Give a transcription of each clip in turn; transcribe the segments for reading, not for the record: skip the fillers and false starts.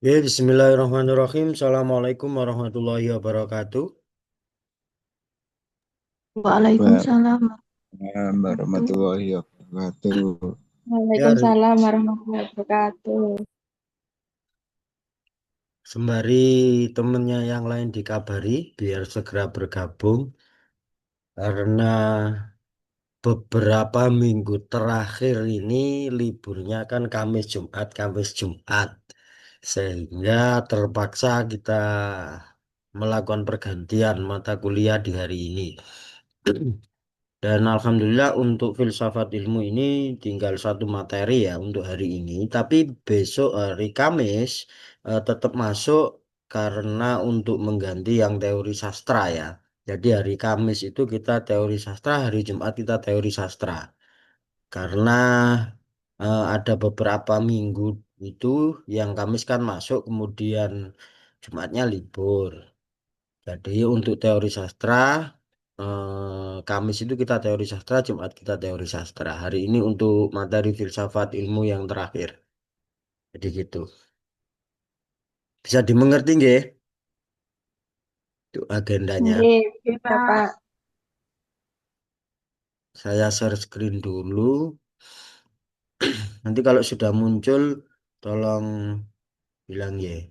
Ya, Bismillahirrahmanirrahim. Assalamualaikum warahmatullahi wabarakatuh. Waalaikumsalam Ya, warahmatullahi wabarakatuh. Warahmatullahi wabarakatuh. hari- Waalaikumsalam warahmatullahi wabarakatuh. Sembari temennya yang lain dikabari biar segera bergabung karena beberapa minggu terakhir ini liburnya kan Kamis Jumat, sehingga terpaksa kita melakukan pergantian mata kuliah di hari ini. Dan alhamdulillah untuk filsafat ilmu ini tinggal satu materi ya untuk hari ini. Tapi besok hari Kamis tetap masuk karena untuk mengganti yang teori sastra ya. Jadi hari Kamis itu kita teori sastra, hari Jumat kita teori sastra. Karena ada beberapa minggu itu yang Kamis kan masuk, kemudian Jumatnya libur. Jadi untuk teori sastra, Kamis itu kita teori sastra, Jumat kita teori sastra. Hari ini untuk materi filsafat ilmu yang terakhir. Jadi gitu. Bisa dimengerti nggih? Itu agendanya. Nggih, bisa Pak. Saya share screen dulu. Nanti kalau sudah muncul, tolong bilang ya.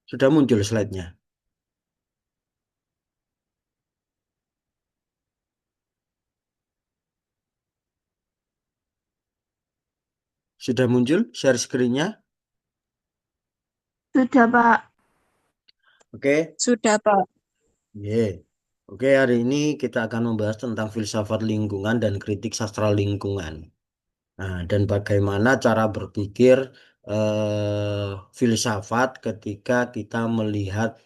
Sudah muncul slide-nya. Sudah muncul share screen-nya. Sudah Pak. Oke. Sudah Pak. Ye. Oke, hari ini kita akan membahas tentang filsafat lingkungan dan kritik sastra lingkungan. Nah, dan bagaimana cara berpikir filsafat ketika kita melihat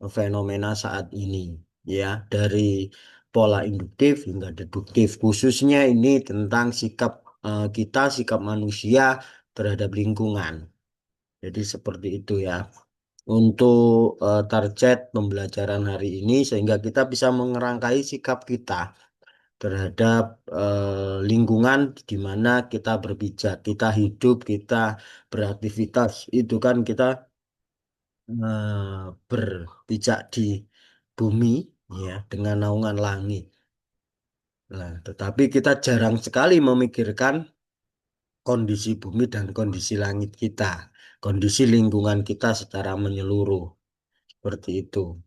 fenomena saat ini, ya, dari pola induktif hingga deduktif, khususnya ini tentang sikap manusia terhadap lingkungan. Jadi seperti itu ya. Untuk target pembelajaran hari ini, sehingga kita bisa mengerangkai sikap kita terhadap lingkungan di mana kita berpijak, kita hidup, kita beraktivitas. Itu kan kita berpijak di bumi ya dengan naungan langit. Nah, tetapi kita jarang sekali memikirkan kondisi bumi dan kondisi langit kita, kondisi lingkungan kita secara menyeluruh seperti itu.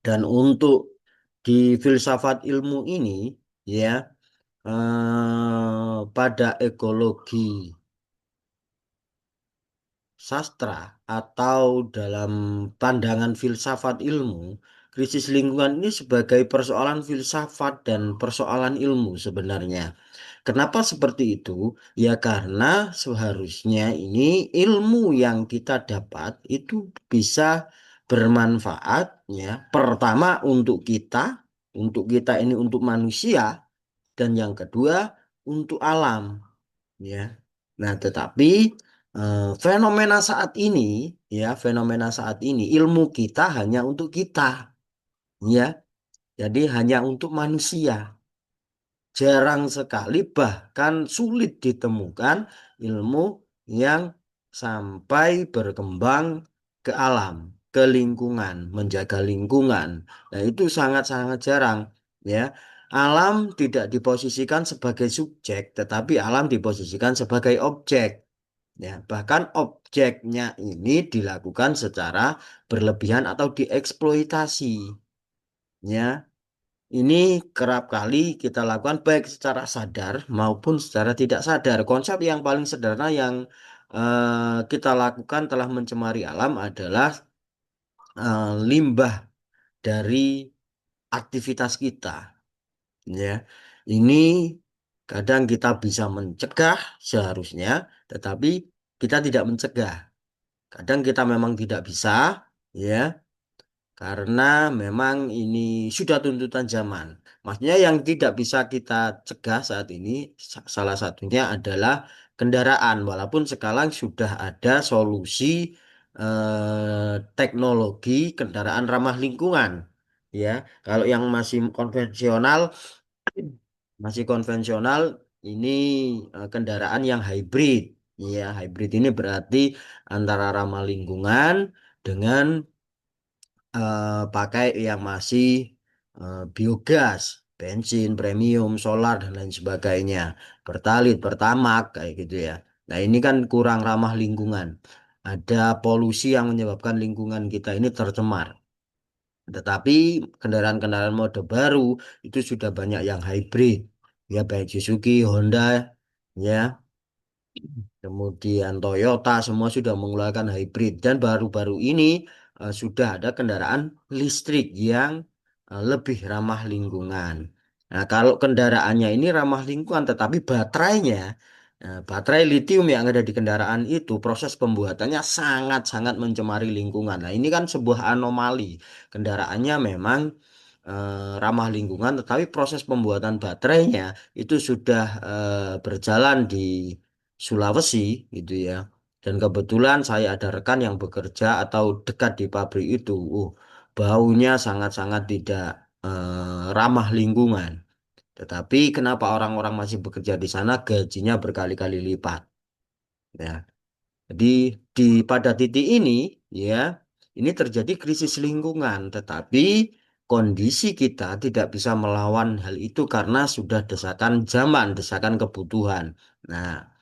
Dan untuk di filsafat ilmu ini ya pada ekologi sastra atau dalam pandangan filsafat ilmu, krisis lingkungan ini sebagai persoalan filsafat dan persoalan ilmu sebenarnya. Kenapa seperti itu? Ya karena seharusnya ini ilmu yang kita dapat itu bisa bermanfaat ya. Pertama untuk kita ini untuk manusia dan yang kedua untuk alam ya. Nah, tetapi fenomena saat ini ilmu kita hanya untuk kita ya. Jadi hanya untuk manusia. Jarang sekali bahkan sulit ditemukan ilmu yang sampai berkembang ke alam, ke lingkungan, menjaga lingkungan. Nah, itu sangat-sangat jarang ya. Alam tidak diposisikan sebagai subjek, tetapi alam diposisikan sebagai objek. Ya, bahkan objeknya ini dilakukan secara berlebihan atau dieksploitasi. Ya, ini kerap kali kita lakukan baik secara sadar maupun secara tidak sadar. Konsep yang paling sederhana yang kita lakukan telah mencemari alam adalah limbah dari aktivitas kita. Ya, ini kadang kita bisa mencegah seharusnya, tetapi kita tidak mencegah. Kadang kita memang tidak bisa, ya. karena memang ini sudah tuntutan zaman. Maksudnya yang tidak bisa kita cegah saat ini salah satunya adalah kendaraan. Walaupun sekarang sudah ada solusi teknologi kendaraan ramah lingkungan. Ya, kalau yang masih konvensional ini kendaraan yang hybrid. Ya, hybrid ini berarti antara ramah lingkungan dengan pakai yang masih biogas, bensin, premium, solar dan lain sebagainya, pertalit, pertamak kayak gitu ya. Nah, ini kan kurang ramah lingkungan. Ada polusi yang menyebabkan lingkungan kita ini tercemar. Tetapi kendaraan-kendaraan mode baru itu sudah banyak yang hybrid. Ya, baik Suzuki, Honda, ya. Kemudian Toyota semua sudah mengeluarkan hybrid dan baru-baru ini sudah ada kendaraan listrik yang lebih ramah lingkungan. Nah, kalau kendaraannya ini ramah lingkungan tetapi baterainya baterai litium yang ada di kendaraan itu proses pembuatannya sangat-sangat mencemari lingkungan. Nah, ini kan sebuah anomali. Kendaraannya memang ramah lingkungan tetapi proses pembuatan baterainya itu sudah berjalan di Sulawesi gitu ya. Dan kebetulan saya ada rekan yang bekerja atau dekat di pabrik itu. Baunya sangat-sangat tidak ramah lingkungan. Tetapi kenapa orang-orang masih bekerja di sana gajinya berkali-kali lipat. Ya. Jadi pada titik ini ya ini terjadi krisis lingkungan, tetapi kondisi kita tidak bisa melawan hal itu karena sudah desakan zaman, desakan kebutuhan. Nah,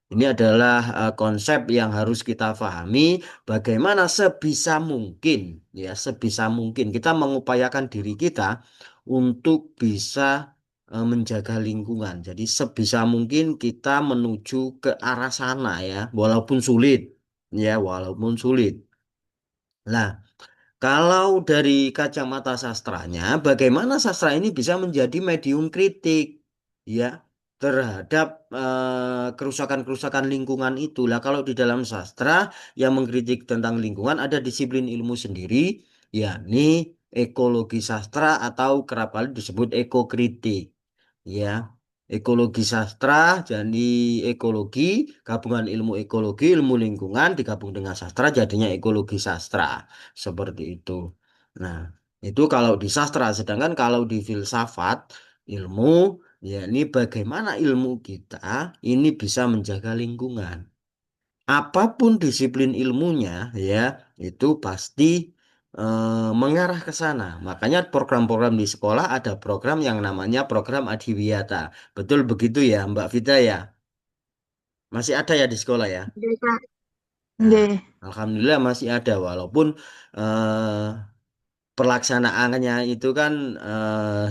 ini adalah konsep yang harus kita pahami bagaimana sebisa mungkin ya sebisa mungkin kita mengupayakan diri kita untuk bisa menjaga lingkungan. Jadi sebisa mungkin kita menuju ke arah sana ya walaupun sulit ya walaupun sulit. Nah, kalau dari kacamata sastranya, bagaimana sastra ini bisa menjadi medium kritik, ya, terhadap kerusakan-kerusakan lingkungan itu. Lah, kalau di dalam sastra yang mengkritik tentang lingkungan ada disiplin ilmu sendiri, yakni ekologi sastra atau kerap kali disebut ekokritik, ya. Ekologi sastra, jadi ekologi, gabungan ilmu ekologi, ilmu lingkungan digabung dengan sastra jadinya ekologi sastra. Seperti itu. Nah, itu kalau di sastra, sedangkan kalau di filsafat, ilmu, ya ini bagaimana ilmu kita ini bisa menjaga lingkungan. Apapun disiplin ilmunya, ya, itu pasti mengarah ke sana. Makanya program-program di sekolah ada program yang namanya program Adiwiyata. Betul begitu ya, Mbak Vita ya? Masih ada ya di sekolah ya? Nggih, Kak. Nah, Nggih. Alhamdulillah masih ada walaupun pelaksanaannya itu kan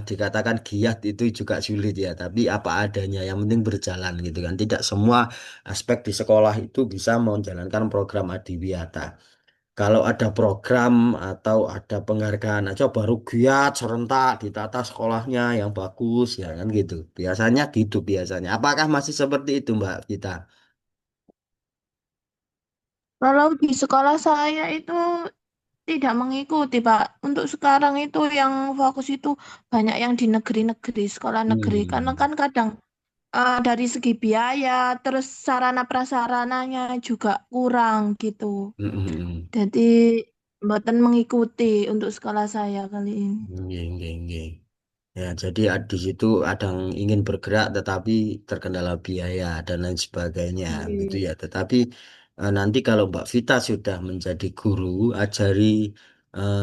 dikatakan giat itu juga sulit ya, tapi apa adanya yang penting berjalan gitu kan. Tidak semua aspek di sekolah itu bisa menjalankan program Adiwiyata. Kalau ada program atau ada penghargaan aja baru giat serentak ditata sekolahnya yang bagus ya kan gitu. Biasanya gitu biasanya. Apakah masih seperti itu Mbak kita? Kalau di sekolah saya itu tidak mengikuti, Pak. Untuk sekarang itu yang fokus itu banyak yang di negeri-negeri, sekolah negeri. Karena Hmm. kan kadang dari segi biaya, terus sarana prasarananya juga kurang gitu. Hmm, hmm, hmm. Jadi mboten mengikuti untuk sekolah saya kali ini. Nggih, nggih, nggih. Ya, jadi di situ ada yang ingin bergerak tetapi terkendala biaya dan lain sebagainya gitu Nggih. ya. Tetapi nanti kalau Mbak Vita sudah menjadi guru, ajari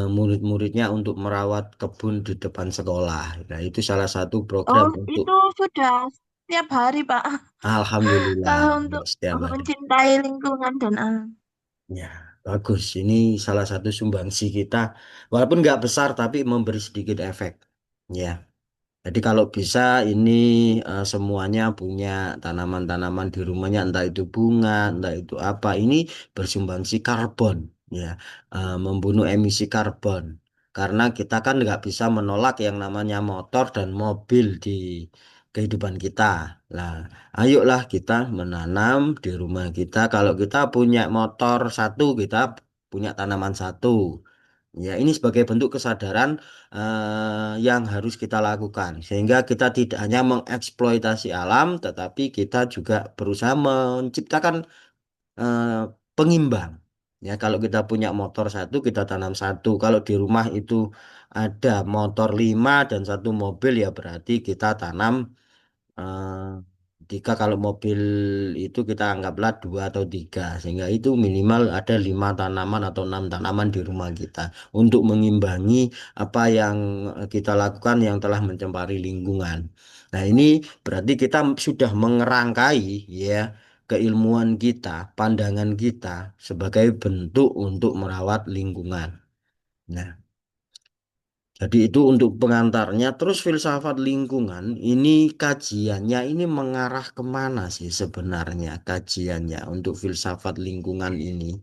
murid-muridnya untuk merawat kebun di depan sekolah. Nah, itu salah satu program Oh, untuk itu sudah setiap hari, Pak. Alhamdulillah Kalau untuk setiap hari. mencintai lingkungan dan alam. Ya, bagus. Ini salah satu sumbangsi kita, walaupun nggak besar tapi memberi sedikit efek. Ya. Jadi kalau bisa ini semuanya punya tanaman-tanaman di rumahnya, entah itu bunga, entah itu apa, ini bersumbangsi karbon, ya, membunuh emisi karbon. Karena kita kan nggak bisa menolak yang namanya motor dan mobil di kehidupan kita. Nah, ayolah kita menanam di rumah kita. Kalau kita punya motor satu, kita punya tanaman satu. Ya, ini sebagai bentuk kesadaran yang harus kita lakukan, sehingga kita tidak hanya mengeksploitasi alam, tetapi kita juga berusaha menciptakan eh, pengimbang. Ya, kalau kita punya motor satu, kita tanam satu. Kalau di rumah itu ada motor 5 dan satu mobil, ya berarti kita tanam tiga. Kalau mobil itu kita anggaplah dua atau tiga, sehingga itu minimal ada 5 tanaman atau 6 tanaman di rumah kita untuk mengimbangi apa yang kita lakukan yang telah mencemari lingkungan. Nah, ini berarti kita sudah mengerangkai ya keilmuan kita, pandangan kita sebagai bentuk untuk merawat lingkungan. Nah, jadi itu untuk pengantarnya. Terus filsafat lingkungan ini kajiannya ini mengarah kemana sih sebenarnya kajiannya untuk filsafat lingkungan ini?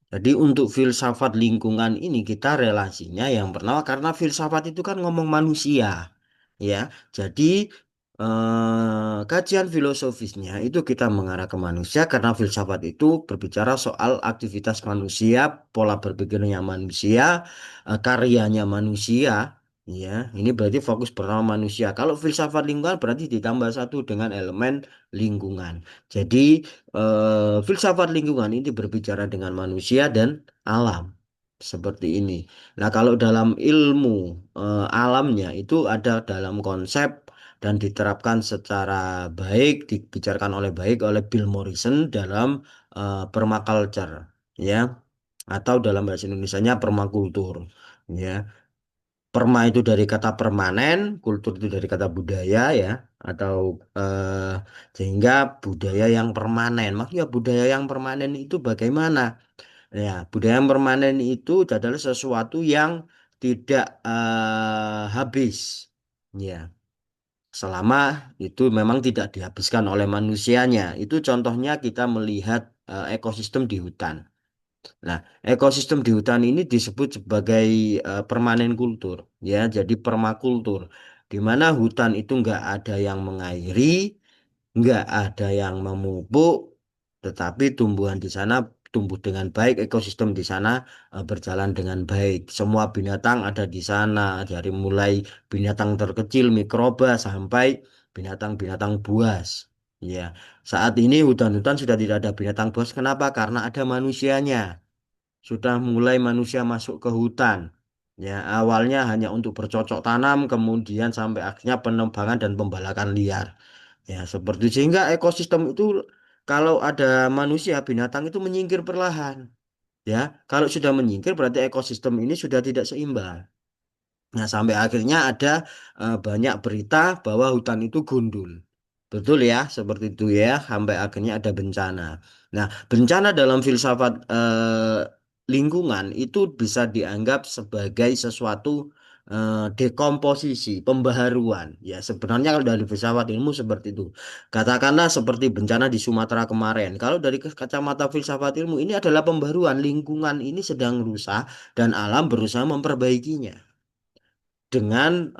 Jadi untuk filsafat lingkungan ini kita relasinya yang pertama karena filsafat itu kan ngomong manusia, ya. Jadi kajian filosofisnya itu kita mengarah ke manusia karena filsafat itu berbicara soal aktivitas manusia, pola berpikirnya manusia, karyanya manusia, ya. Ini berarti fokus pertama manusia. Kalau filsafat lingkungan berarti ditambah satu dengan elemen lingkungan. Jadi filsafat lingkungan ini berbicara dengan manusia dan alam seperti ini. Nah, kalau dalam ilmu alamnya itu ada dalam konsep dan diterapkan secara baik, dibicarakan oleh baik oleh Bill Morrison dalam permaculture, ya, atau dalam bahasa Indonesianya permakultur, ya. Perma itu dari kata permanen, kultur itu dari kata budaya ya, atau eh, sehingga budaya yang permanen. Maksudnya budaya yang permanen itu bagaimana? Ya, budaya yang permanen itu adalah sesuatu yang tidak habis. Ya, selama itu memang tidak dihabiskan oleh manusianya. Itu contohnya kita melihat ekosistem di hutan. Nah, ekosistem di hutan ini disebut sebagai permanen kultur, ya, jadi permakultur, di mana hutan itu nggak ada yang mengairi, nggak ada yang memupuk, tetapi tumbuhan di sana tumbuh dengan baik, ekosistem di sana berjalan dengan baik. Semua binatang ada di sana, dari mulai binatang terkecil, mikroba, sampai binatang-binatang buas. Ya, saat ini hutan-hutan sudah tidak ada binatang buas. Kenapa? Karena ada manusianya. Sudah mulai manusia masuk ke hutan. Ya, awalnya hanya untuk bercocok tanam, kemudian sampai akhirnya penebangan dan pembalakan liar. Ya, seperti sehingga ekosistem itu kalau ada manusia, binatang itu menyingkir perlahan. Ya, kalau sudah menyingkir berarti ekosistem ini sudah tidak seimbang. Nah, sampai akhirnya ada banyak berita bahwa hutan itu gundul. Betul ya, seperti itu ya, sampai akhirnya ada bencana. Nah, bencana dalam filsafat lingkungan itu bisa dianggap sebagai sesuatu dekomposisi, pembaharuan. Ya, sebenarnya kalau dari filsafat ilmu seperti itu. Katakanlah seperti bencana di Sumatera kemarin. Kalau dari kacamata filsafat ilmu ini adalah pembaruan, lingkungan ini sedang rusak dan alam berusaha memperbaikinya dengan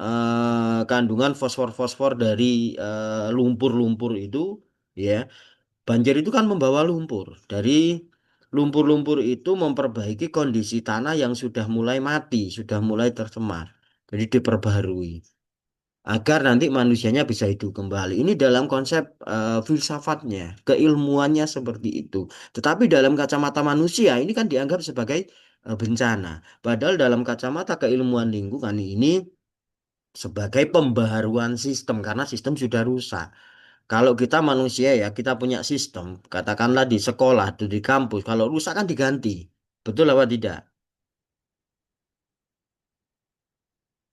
kandungan fosfor-fosfor dari lumpur-lumpur itu, ya. Banjir itu kan membawa lumpur. Dari lumpur-lumpur itu memperbaiki kondisi tanah yang sudah mulai mati, sudah mulai tercemar. Jadi diperbaharui agar nanti manusianya bisa hidup kembali. Ini dalam konsep filsafatnya, keilmuannya seperti itu. Tetapi dalam kacamata manusia ini kan dianggap sebagai bencana. Padahal dalam kacamata keilmuan lingkungan ini sebagai pembaharuan sistem karena sistem sudah rusak. Kalau kita manusia ya, kita punya sistem, katakanlah di sekolah, di kampus, kalau rusak kan diganti. Betul apa tidak?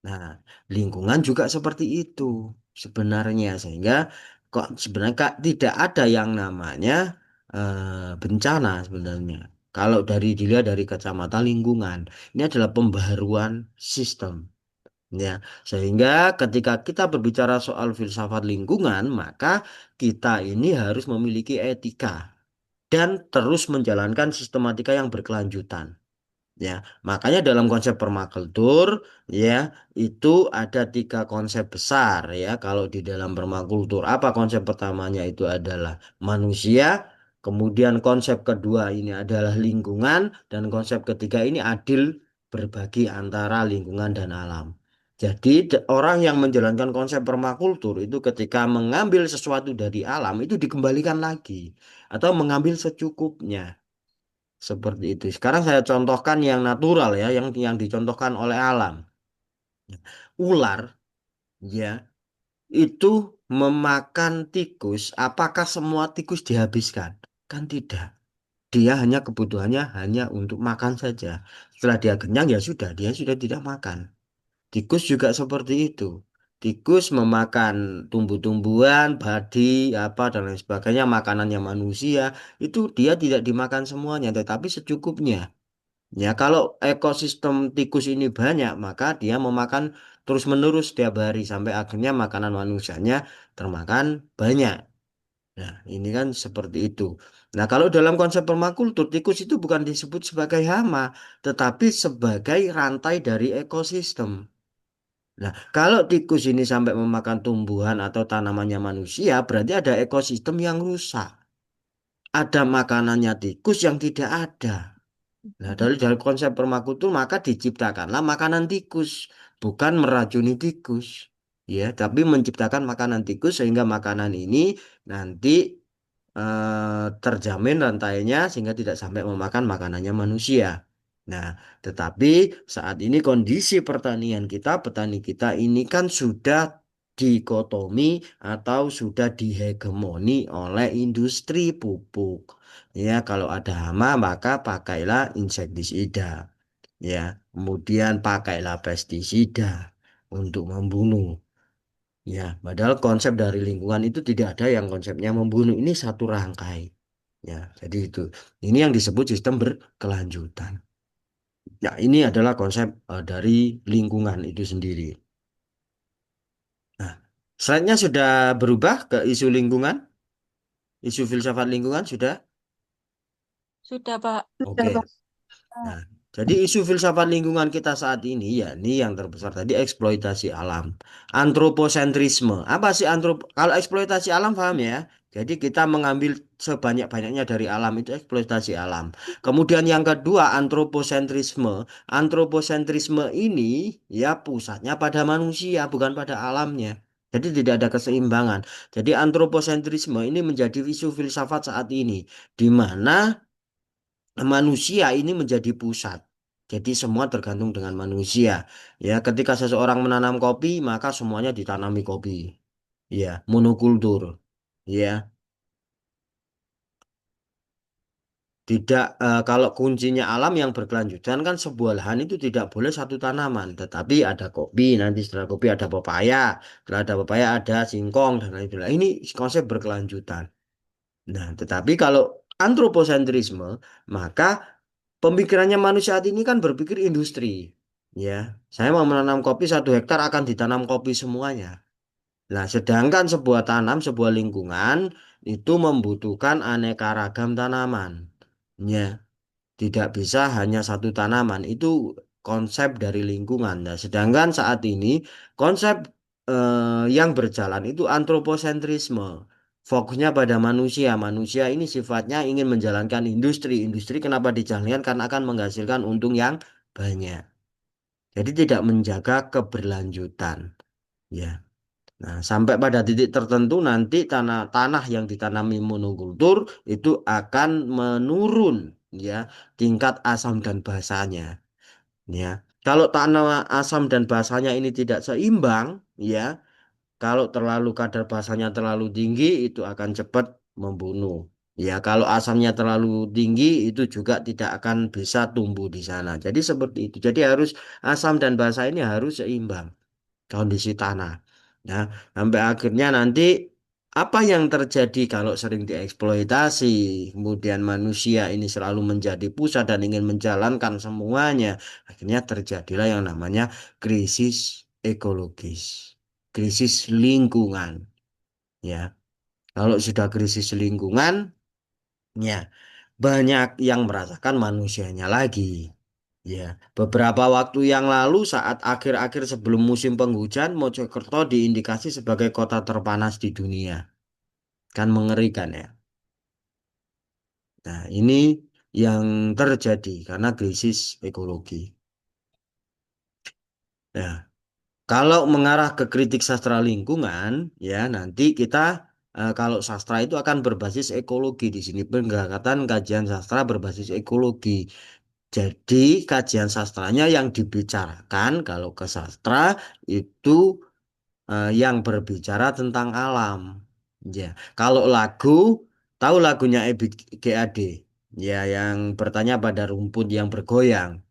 Nah, lingkungan juga seperti itu sebenarnya, sehingga kok sebenarnya tidak ada yang namanya bencana sebenarnya. Kalau dilihat dari kacamata lingkungan, ini adalah pembaharuan sistem. Ya, sehingga ketika kita berbicara soal filsafat lingkungan, maka kita ini harus memiliki etika dan terus menjalankan sistematika yang berkelanjutan. Ya, makanya dalam konsep permakultur, ya, itu ada 3 konsep besar ya. Kalau di dalam permakultur, apa konsep pertamanya itu adalah manusia, Kemudian konsep kedua ini adalah lingkungan dan konsep ketiga ini adil berbagi antara lingkungan dan alam. Jadi orang yang menjalankan konsep permakultur itu ketika mengambil sesuatu dari alam itu dikembalikan lagi atau mengambil secukupnya. Seperti itu. Sekarang saya contohkan yang natural ya, yang dicontohkan oleh alam. Ular ya, itu memakan tikus, apakah semua tikus dihabiskan? Kan tidak. Dia hanya kebutuhannya hanya untuk makan saja. Setelah dia kenyang ya sudah, dia sudah tidak makan. Tikus juga seperti itu. Tikus memakan tumbuh-tumbuhan, padi, apa dan lain sebagainya, makanannya manusia, itu dia tidak dimakan semuanya, tetapi secukupnya. Ya, kalau ekosistem tikus ini banyak, maka dia memakan terus-menerus setiap hari sampai akhirnya makanan manusianya termakan banyak. Nah, ini kan seperti itu. Nah, kalau dalam konsep permakultur, tikus itu bukan disebut sebagai hama, tetapi sebagai rantai dari ekosistem. Nah, kalau tikus ini sampai memakan tumbuhan atau tanamannya manusia, berarti ada ekosistem yang rusak. Ada makanannya tikus yang tidak ada. Nah, dari konsep permakultur maka diciptakanlah makanan tikus, bukan meracuni tikus. Ya, tapi menciptakan makanan tikus sehingga makanan ini nanti terjamin rantainya sehingga tidak sampai memakan makanannya manusia. Nah, tetapi saat ini kondisi pertanian kita, petani kita ini kan sudah dikotomi atau sudah dihegemoni oleh industri pupuk. Ya, kalau ada hama maka pakailah insektisida. Ya, kemudian pakailah pestisida untuk membunuh. Ya, padahal konsep dari lingkungan itu tidak ada yang konsepnya membunuh. Ini satu rangkai. Ya, jadi itu. Ini yang disebut sistem berkelanjutan. Ya, ini adalah konsep dari lingkungan itu sendiri. Nah, slide-nya sudah berubah ke isu lingkungan, isu filsafat lingkungan sudah. Sudah, Pak. Sudah, Oke. Pak. Nah, jadi isu filsafat lingkungan kita saat ini ya, ini yang terbesar tadi eksploitasi alam. Antroposentrisme. Apa sih kalau eksploitasi alam paham ya? Jadi kita mengambil sebanyak-banyaknya dari alam itu eksploitasi alam. Kemudian yang kedua antroposentrisme. Antroposentrisme ini ya pusatnya pada manusia bukan pada alamnya. Jadi tidak ada keseimbangan. Jadi antroposentrisme ini menjadi isu filsafat saat ini, di mana manusia ini menjadi pusat. Jadi semua tergantung dengan manusia. Ya, ketika seseorang menanam kopi, maka semuanya ditanami kopi. Ya, monokultur. Ya, tidak kalau kuncinya alam yang berkelanjutan kan sebuah lahan itu tidak boleh satu tanaman, tetapi ada kopi, nanti setelah kopi ada pepaya, setelah ada pepaya ada singkong dan lain sebagainya. Ini konsep berkelanjutan. Nah, tetapi kalau antroposentrisme, maka pemikirannya manusia saat ini kan berpikir industri. Ya, saya mau menanam kopi 1 hektar akan ditanam kopi semuanya. Nah, sedangkan sebuah tanam, sebuah lingkungan itu membutuhkan aneka ragam tanaman. Ya, tidak bisa hanya satu tanaman. Itu konsep dari lingkungan. Nah, sedangkan saat ini konsep yang berjalan itu antroposentrisme. Fokusnya pada manusia. Manusia ini sifatnya ingin menjalankan industri. Industri kenapa dijalankan? Karena akan menghasilkan untung yang banyak. Jadi tidak menjaga keberlanjutan. Ya. Nah, sampai pada titik tertentu nanti tanah-tanah yang ditanami monokultur itu akan menurun ya tingkat asam dan basanya ya. Kalau tanah asam dan basanya ini tidak seimbang ya, kalau terlalu kadar basanya terlalu tinggi itu akan cepat membunuh. Ya, kalau asamnya terlalu tinggi itu juga tidak akan bisa tumbuh di sana. Jadi seperti itu. Jadi harus asam dan basa ini harus seimbang kondisi tanah. Nah, sampai akhirnya nanti apa yang terjadi kalau sering dieksploitasi, kemudian manusia ini selalu menjadi pusat dan ingin menjalankan semuanya, akhirnya terjadilah yang namanya krisis ekologis, krisis lingkungan. Ya, kalau sudah krisis lingkungan, ya banyak yang merasakan manusianya lagi. Ya, beberapa waktu yang lalu saat akhir-akhir sebelum musim penghujan, Mojokerto diindikasi sebagai kota terpanas di dunia. Kan mengerikan ya. Nah, ini yang terjadi karena krisis ekologi. Nah, kalau mengarah ke kritik sastra lingkungan, ya nanti kita kalau sastra itu akan berbasis ekologi di sini pendekatan kajian sastra berbasis ekologi. Jadi kajian sastranya yang dibicarakan kalau ke sastra itu yang berbicara tentang alam. Ya, kalau lagu tahu lagunya Ebit GAD, ya yang bertanya pada rumput yang bergoyang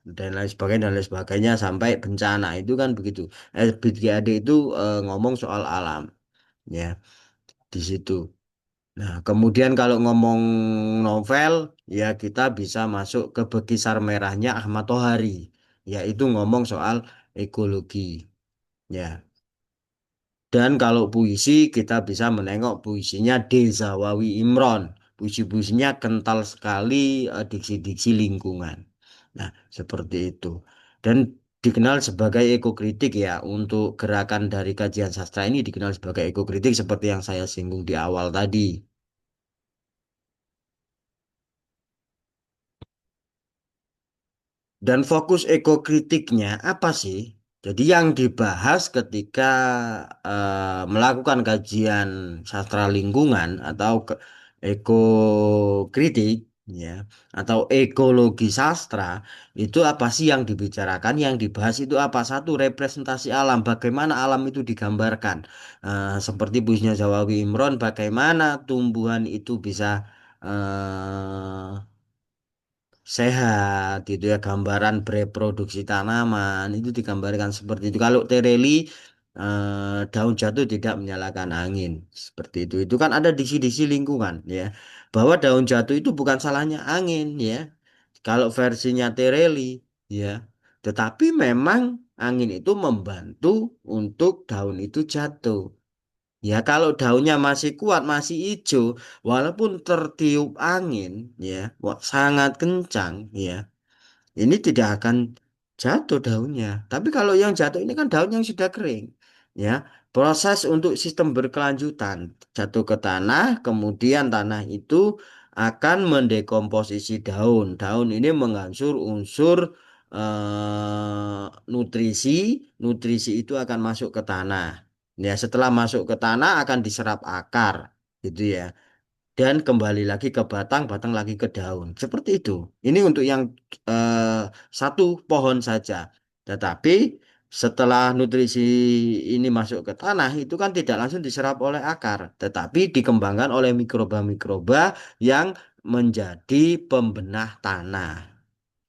dan lain sebagainya sampai bencana itu kan begitu. BGAD itu ngomong soal alam ya di situ. Nah, kemudian kalau ngomong novel ya kita bisa masuk ke Bekisar Merahnya Ahmad Tohari yaitu ngomong soal ekologi ya. Dan kalau puisi kita bisa menengok puisinya Dezawawi Imron. Puisi-puisinya kental sekali diksi-diksi lingkungan. Nah, seperti itu. Dan dikenal sebagai ekokritik ya. Untuk gerakan dari kajian sastra ini dikenal sebagai ekokritik seperti yang saya singgung di awal tadi. Dan fokus ekokritiknya apa sih? Jadi yang dibahas ketika melakukan kajian sastra lingkungan atau ekokritik ya atau ekologi sastra itu apa sih yang dibicarakan? Yang dibahas itu apa? Satu representasi alam, bagaimana alam itu digambarkan. Seperti puisinya Zawawi Imron, bagaimana tumbuhan itu bisa sehat gitu ya gambaran bereproduksi tanaman itu digambarkan seperti itu kalau tereli daun jatuh tidak menyalakan angin seperti itu kan ada diksi-diksi lingkungan ya bahwa daun jatuh itu bukan salahnya angin ya kalau versinya tereli ya tetapi memang angin itu membantu untuk daun itu jatuh. Ya, kalau daunnya masih kuat, masih hijau, walaupun tertiup angin, ya, sangat kencang, ya, ini tidak akan jatuh daunnya. Tapi kalau yang jatuh ini kan daun yang sudah kering, ya, proses untuk sistem berkelanjutan, jatuh ke tanah, kemudian tanah itu akan mendekomposisi daun. Daun ini menghancur unsur nutrisi, nutrisi itu akan masuk ke tanah. Ya, setelah masuk ke tanah akan diserap akar, gitu ya. Dan kembali lagi ke batang, batang lagi ke daun. Seperti itu. Ini untuk yang satu pohon saja. Tetapi setelah nutrisi ini masuk ke tanah, itu kan tidak langsung diserap oleh akar, tetapi dikembangkan oleh mikroba-mikroba yang menjadi pembenah tanah.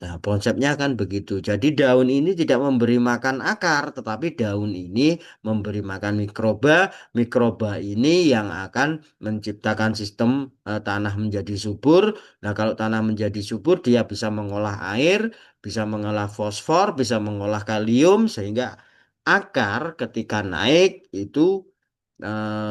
Nah, konsepnya kan begitu. Jadi daun ini tidak memberi makan akar, tetapi daun ini memberi makan mikroba. Mikroba ini yang akan menciptakan sistem tanah menjadi subur. Nah, kalau tanah menjadi subur, dia bisa mengolah air, bisa mengolah fosfor, bisa mengolah kalium, sehingga akar ketika naik itu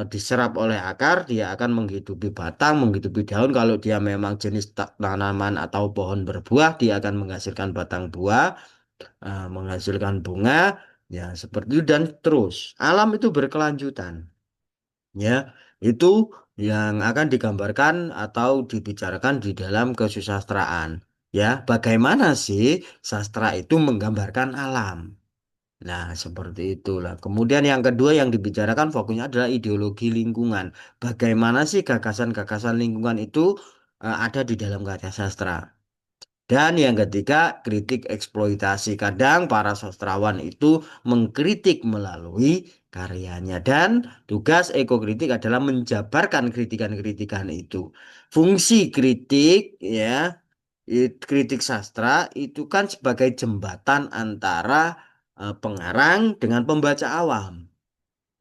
diserap oleh akar, dia akan menghidupi batang, menghidupi daun. Kalau dia memang jenis tanaman atau pohon berbuah, dia akan menghasilkan batang buah, menghasilkan bunga, ya seperti itu dan terus. Alam itu berkelanjutan, ya. Itu yang akan digambarkan atau dibicarakan di dalam kesusastraan. Ya, bagaimana sih sastra itu menggambarkan alam? Nah, seperti itulah. Kemudian yang kedua yang dibicarakan fokusnya adalah ideologi lingkungan. Bagaimana sih gagasan-gagasan lingkungan itu ada di dalam karya sastra. Dan yang ketiga, kritik eksploitasi. Kadang para sastrawan itu mengkritik melalui karyanya. Dan tugas ekokritik adalah menjabarkan kritikan-kritikan itu. Fungsi kritik, ya, kritik sastra itu kan sebagai jembatan antara pengarang dengan pembaca awam.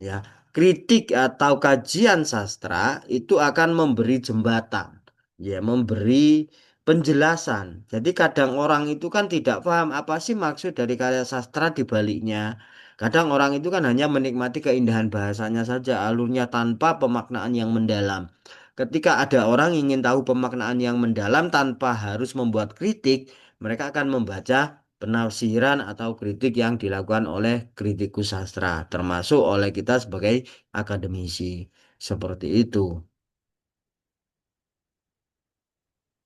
Ya, kritik atau kajian sastra itu akan memberi jembatan, ya, memberi penjelasan. Jadi kadang orang itu kan tidak paham apa sih maksud dari karya sastra di baliknya. Kadang orang itu kan hanya menikmati keindahan bahasanya saja, alurnya tanpa pemaknaan yang mendalam. Ketika ada orang ingin tahu pemaknaan yang mendalam tanpa harus membuat kritik, mereka akan membaca penafsiran atau kritik yang dilakukan oleh kritikus sastra, termasuk oleh kita sebagai akademisi. Seperti itu.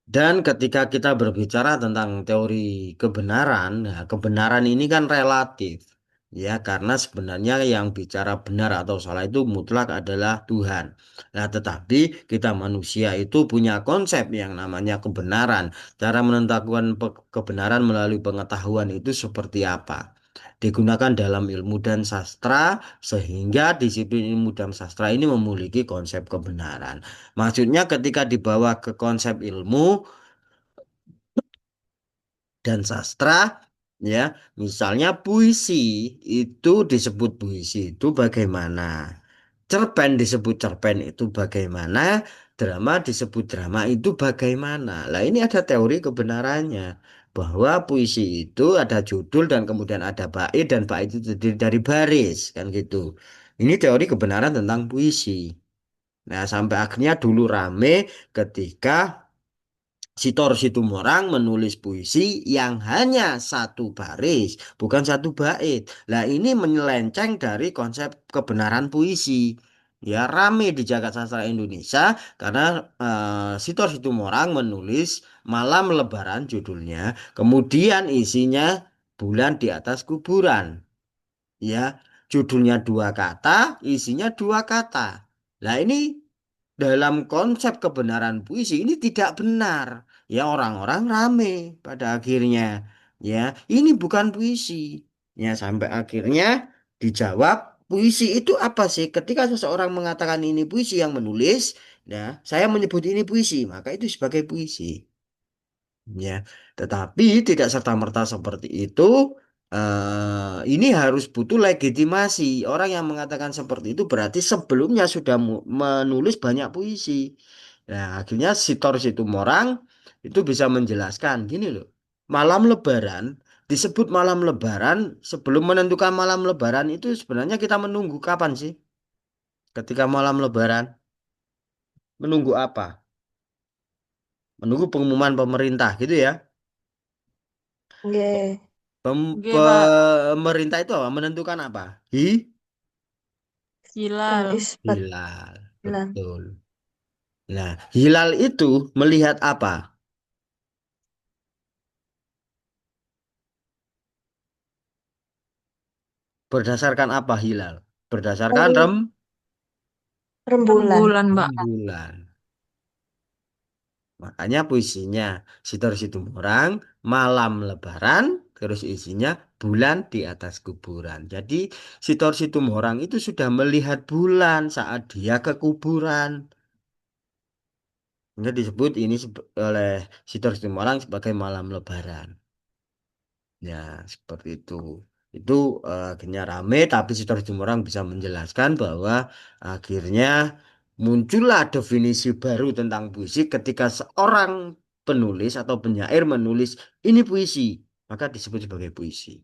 Dan ketika kita berbicara tentang teori kebenaran, nah, kebenaran ini kan relatif. Ya, karena sebenarnya yang bicara benar atau salah itu mutlak adalah Tuhan. Nah, tetapi kita manusia itu punya konsep yang namanya kebenaran. Cara menentukan kebenaran melalui pengetahuan itu seperti apa? Digunakan dalam ilmu dan sastra, sehingga disiplin ilmu dan sastra ini memiliki konsep kebenaran. Maksudnya ketika dibawa ke konsep ilmu dan sastra, ya, misalnya puisi itu disebut puisi itu bagaimana? Cerpen disebut cerpen itu bagaimana? Drama disebut drama itu bagaimana? Lah ini ada teori kebenarannya bahwa puisi itu ada judul dan kemudian ada bait dan bait itu terdiri dari baris kan gitu. Ini teori kebenaran tentang puisi. Nah, sampai akhirnya dulu rame ketika Sitor Situmorang menulis puisi yang hanya satu baris, bukan satu bait. Lah ini menyelenceng dari konsep kebenaran puisi. Ya rame di jagat sastra Indonesia karena Sitor Situmorang menulis Malam Lebaran judulnya, kemudian isinya Bulan di atas kuburan. Ya, judulnya dua kata, isinya dua kata. Lah ini dalam konsep kebenaran puisi ini tidak benar. Ya orang-orang rame pada akhirnya. Ya, ini bukan puisi. Ya, sampai akhirnya dijawab, puisi itu apa sih? Ketika seseorang mengatakan ini puisi yang menulis, ya, saya menyebut ini puisi, maka itu sebagai puisi. Ya, tetapi tidak serta-merta seperti itu. Ini harus butuh legitimasi. Orang yang mengatakan seperti itu berarti sebelumnya sudah menulis banyak puisi. Nah, akhirnya Sitor Situmorang itu bisa menjelaskan gini loh. Malam Lebaran disebut malam Lebaran sebelum menentukan malam Lebaran itu sebenarnya kita menunggu kapan sih? Ketika malam Lebaran menunggu apa? Menunggu pengumuman pemerintah gitu ya. Nggih. Oke, Pak. Pemerintah itu apa? Menentukan apa? Hilal. Isbat Hilal. bulan. Betul. Nah, hilal itu melihat apa? Berdasarkan apa hilal? Berdasarkan Oh, rembulan. Rembulan, Mbak. rembulan. Makanya puisinya Sitor Situmorang, Malam Lebaran, terus isinya bulan di atas kuburan. Jadi Sitor Situmorang itu sudah melihat bulan saat dia ke kuburan. Ini disebut ini oleh Sitor Situmorang sebagai Malam Lebaran. Ya, seperti itu. Itu akhirnya rame, tapi Sitor Jumorang bisa menjelaskan bahwa akhirnya muncullah definisi baru tentang puisi ketika seorang penulis atau penyair menulis ini puisi, maka disebut sebagai puisi.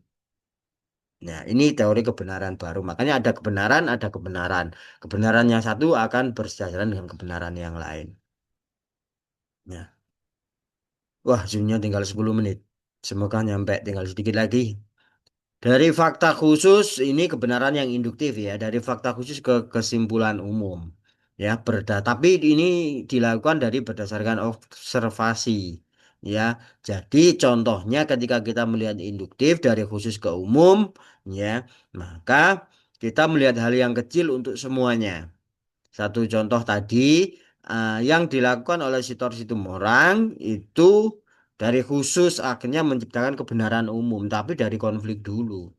Nah, ini teori kebenaran baru. Makanya ada kebenaran, ada kebenaran. Kebenaran yang satu akan bersejajar dengan kebenaran yang lain. Ya. Wah, zoomnya tinggal 10 menit. Semoga nyampe tinggal sedikit lagi. Dari fakta khusus ini kebenaran yang induktif ya, dari fakta khusus ke kesimpulan umum. Ya, tapi ini dilakukan dari berdasarkan observasi. Ya, jadi contohnya ketika kita melihat induktif dari khusus ke umum, ya, maka kita melihat hal yang kecil untuk semuanya. Satu contoh tadi yang dilakukan oleh Sitor Situmorang itu dari khusus akhirnya menciptakan kebenaran umum, tapi dari konflik dulu.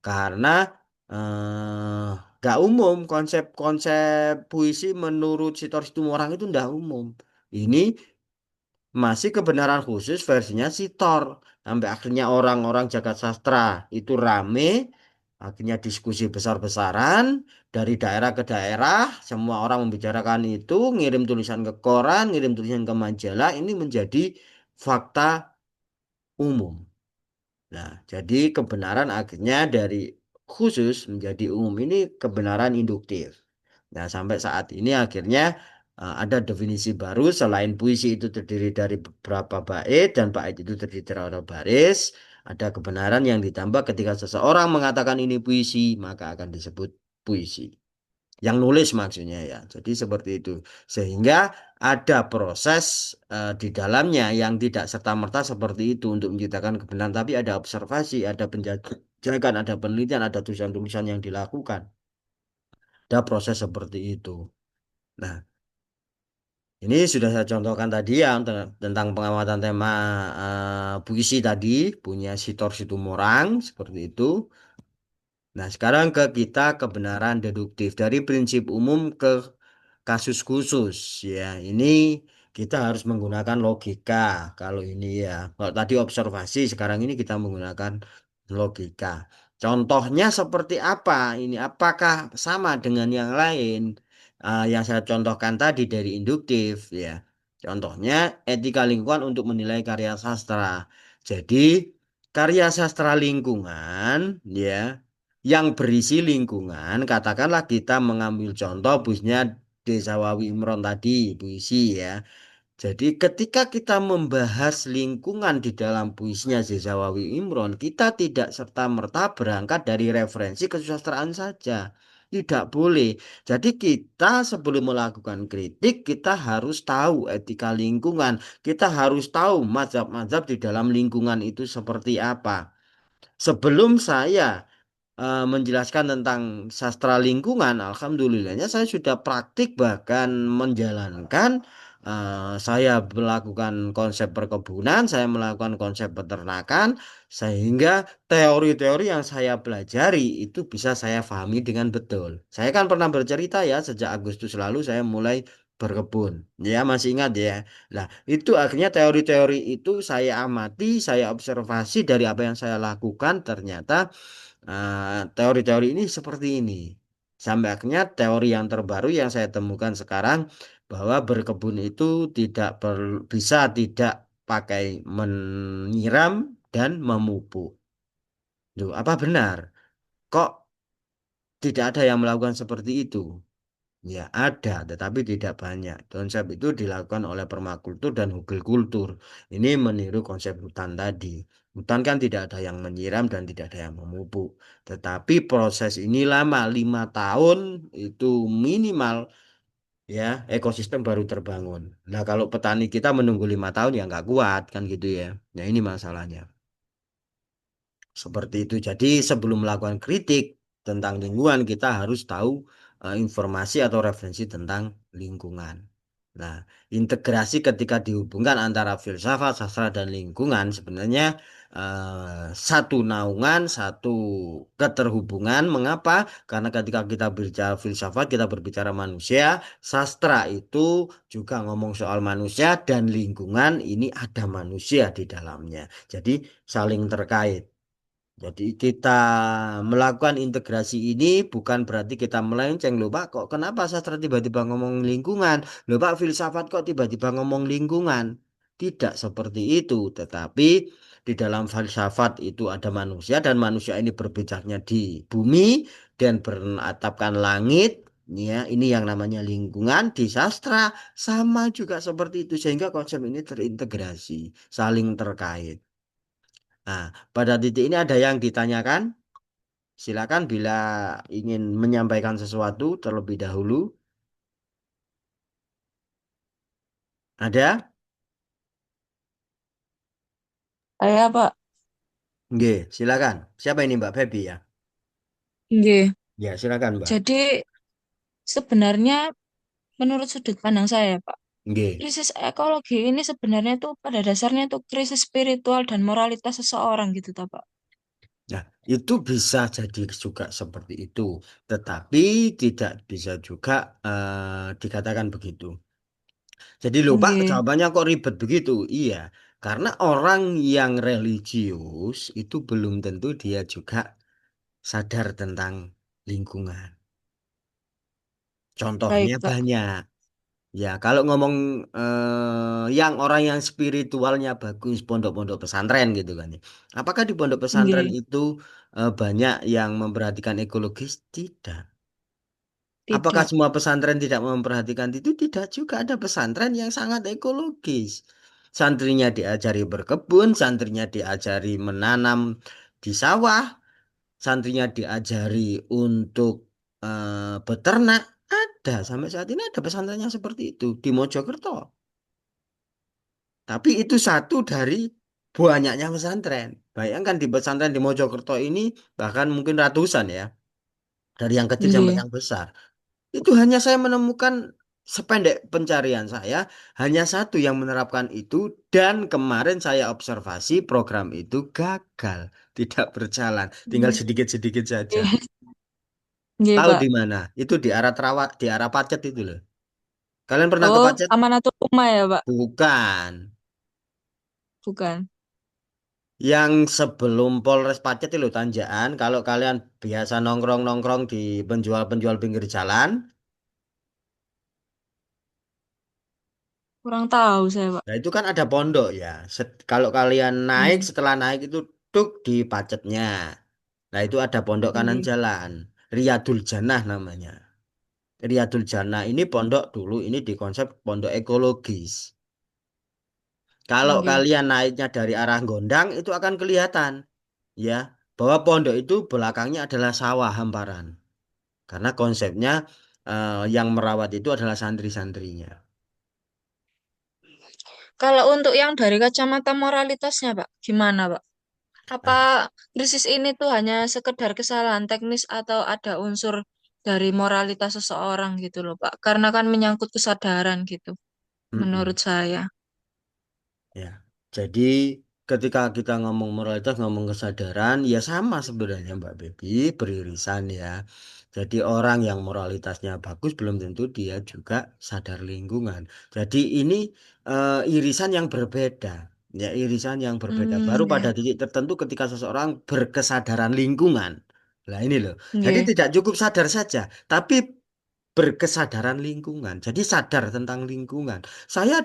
Karena eh, nggak umum konsep-konsep puisi menurut Sitor Situmorang itu nggak umum. Ini masih kebenaran khusus versinya Sitor. Sampai akhirnya orang-orang jagat sastra itu rame, akhirnya diskusi besar-besaran dari daerah ke daerah, semua orang membicarakan itu, ngirim tulisan ke koran, ngirim tulisan ke majalah, ini menjadi fakta umum. Nah, jadi kebenaran akhirnya dari khusus menjadi umum ini kebenaran induktif. Nah, sampai saat ini akhirnya ada definisi baru selain puisi itu terdiri dari beberapa bait dan bait itu terdiri dari baris, ada kebenaran yang ditambah ketika seseorang mengatakan ini puisi, maka akan disebut puisi. yang nulis maksudnya ya. Jadi seperti itu. Sehingga ada proses di dalamnya yang tidak serta-merta seperti itu untuk menciptakan kebenaran, tapi ada observasi, ada penjagaan, ada penelitian, ada tulisan-tulisan yang dilakukan. Ada proses seperti itu. Nah, ini sudah saya contohkan tadi ya tentang pengamatan tema puisi tadi, punya Sitor Situmorang, seperti itu. Nah, sekarang ke kita kebenaran deduktif dari prinsip umum ke kasus khusus ya. Ini kita harus menggunakan logika. Kalau ini ya, kalau tadi observasi, sekarang ini kita menggunakan logika. Contohnya seperti apa? Ini apakah sama dengan yang lain? Yang saya contohkan tadi dari induktif ya. Contohnya etika lingkungan untuk menilai karya sastra. Jadi karya sastra lingkungan ya yang berisi lingkungan, katakanlah kita mengambil contoh puisinya Desawawi Imron tadi, puisi ya. Jadi ketika kita membahas lingkungan di dalam puisinya Desawawi Imron, kita tidak serta-merta berangkat dari referensi kesusastraan saja. Tidak boleh. Jadi kita sebelum melakukan kritik, kita harus tahu etika lingkungan. Kita harus tahu mazhab-mazhab di dalam lingkungan itu seperti apa. Sebelum saya menjelaskan tentang sastra lingkungan, alhamdulillahnya saya sudah praktik bahkan menjalankan. Saya melakukan konsep perkebunan, saya melakukan konsep peternakan, sehingga teori-teori yang saya pelajari itu bisa saya pahami dengan betul. Saya kan pernah bercerita ya, sejak Agustus lalu saya mulai berkebun. Ya, masih ingat ya. Nah, itu akhirnya teori-teori itu saya amati, saya observasi dari apa yang saya lakukan, ternyata teori-teori ini seperti ini. Sampai akhirnya teori yang terbaru yang saya temukan sekarang bahwa berkebun itu bisa tidak pakai menyiram dan memupuk. Loh, apa benar? Kok tidak ada yang melakukan seperti itu? Ya ada, tetapi tidak banyak. Konsep itu dilakukan oleh permakultur dan hugelkultur. Ini meniru konsep hutan tadi. Hutan kan tidak ada yang menyiram dan tidak ada yang memupuk. Tetapi proses ini lama, 5 tahun itu minimal ya ekosistem baru terbangun. Nah kalau petani kita menunggu 5 tahun ya nggak kuat kan gitu ya. Nah ini masalahnya. Seperti itu. Jadi sebelum melakukan kritik tentang lingkungan, kita harus tahu informasi atau referensi tentang lingkungan. Nah, integrasi ketika dihubungkan antara filsafat, sastra, dan lingkungan sebenarnya satu naungan, satu keterhubungan. Mengapa? Karena ketika kita berbicara filsafat, kita berbicara manusia, sastra itu juga ngomong soal manusia, dan lingkungan ini ada manusia di dalamnya. Jadi saling terkait. Jadi kita melakukan integrasi ini bukan berarti kita melenceng. Loh Pak, kok kenapa sastra tiba-tiba ngomong lingkungan? Loh Pak, filsafat kok tiba-tiba ngomong lingkungan? Tidak seperti itu. Tetapi di dalam filsafat itu ada manusia dan manusia ini berbijaknya di bumi dan beratapkan langit. Ya, ini yang namanya lingkungan di sastra sama juga seperti itu sehingga konsep ini terintegrasi, saling terkait. Nah, pada titik ini ada yang ditanyakan? Silakan bila ingin menyampaikan sesuatu terlebih dahulu. Ada? Saya Pak. Nggih, silakan. Siapa ini Mbak Feby ya? Nggih. Ya, silakan Mbak. Jadi sebenarnya menurut sudut pandang saya, Pak, Nggih. krisis ekologi ini sebenarnya tuh pada dasarnya tuh krisis spiritual dan moralitas seseorang gitu, toh, Pak. Nah, itu bisa jadi juga seperti itu, tetapi tidak bisa juga dikatakan begitu. Jadi lupa Nggih, jawabannya kok ribet begitu? Iya, karena orang yang religius itu belum tentu dia juga sadar tentang lingkungan. Contohnya baik, Pak. banyak. Ya, kalau ngomong yang orang yang spiritualnya bagus, pondok-pondok pesantren gitu kan ya. Apakah di pondok pesantren Nggih, itu banyak yang memperhatikan ekologis? Tidak. Apakah tidak, semua pesantren tidak memperhatikan itu? Tidak juga. Ada pesantren yang sangat ekologis. Santrinya diajari berkebun, santrinya diajari menanam di sawah, santrinya diajari untuk beternak, ada sampai saat ini ada pesantrennya seperti itu di Mojokerto. Tapi itu satu dari banyaknya pesantren. Bayangkan di pesantren di Mojokerto ini bahkan mungkin ratusan ya, dari yang kecil sampai Nggih. yang besar. Itu hanya saya menemukan sependek pencarian saya, hanya satu yang menerapkan itu dan kemarin saya observasi program itu gagal, tidak berjalan, tinggal sedikit-sedikit saja. Nggih, nggih, Tahu Pak. di mana? Itu di arah Terawat, di arah Pacet itu loh. Kalian pernah ke Oh, Pacet? Amanatul Ummah ya, Pak? Bukan. Bukan. Yang sebelum Polres Pacet itu loh, Tanjakan. Kalau kalian biasa nongkrong-nongkrong di penjual-penjual pinggir jalan, Kurang tahu saya, Pak. nah itu kan ada pondok ya. Kalau kalian naik, Nggih, setelah naik itu tuk di Pacetnya. Nah itu ada pondok kanan nggih, jalan. Riyadul Jannah namanya. Riyadul Jannah ini pondok dulu ini di konsep pondok ekologis. Kalau nggih, kalian naiknya dari arah Gondang itu akan kelihatan ya bahwa pondok itu belakangnya adalah sawah hamparan. Karena konsepnya yang merawat itu adalah santri-santrinya. Kalau untuk yang dari kacamata moralitasnya, Pak, gimana, Pak? Apa Nah, krisis ini tuh hanya sekedar kesalahan teknis atau ada unsur dari moralitas seseorang gitu loh, Pak? Karena kan menyangkut kesadaran gitu, menurut mm-mm. saya. Ya, jadi ketika kita ngomong moralitas, ngomong kesadaran, ya sama sebenarnya Mbak Bebi, beririsan ya. Jadi orang yang moralitasnya bagus belum tentu dia juga sadar lingkungan. Jadi ini irisan yang berbeda. Ya, irisan yang berbeda. Baru pada Nggih, titik tertentu ketika seseorang berkesadaran lingkungan. Nah, ini loh. Jadi nggih. tidak cukup sadar saja, tapi berkesadaran lingkungan. Jadi sadar tentang lingkungan. Saya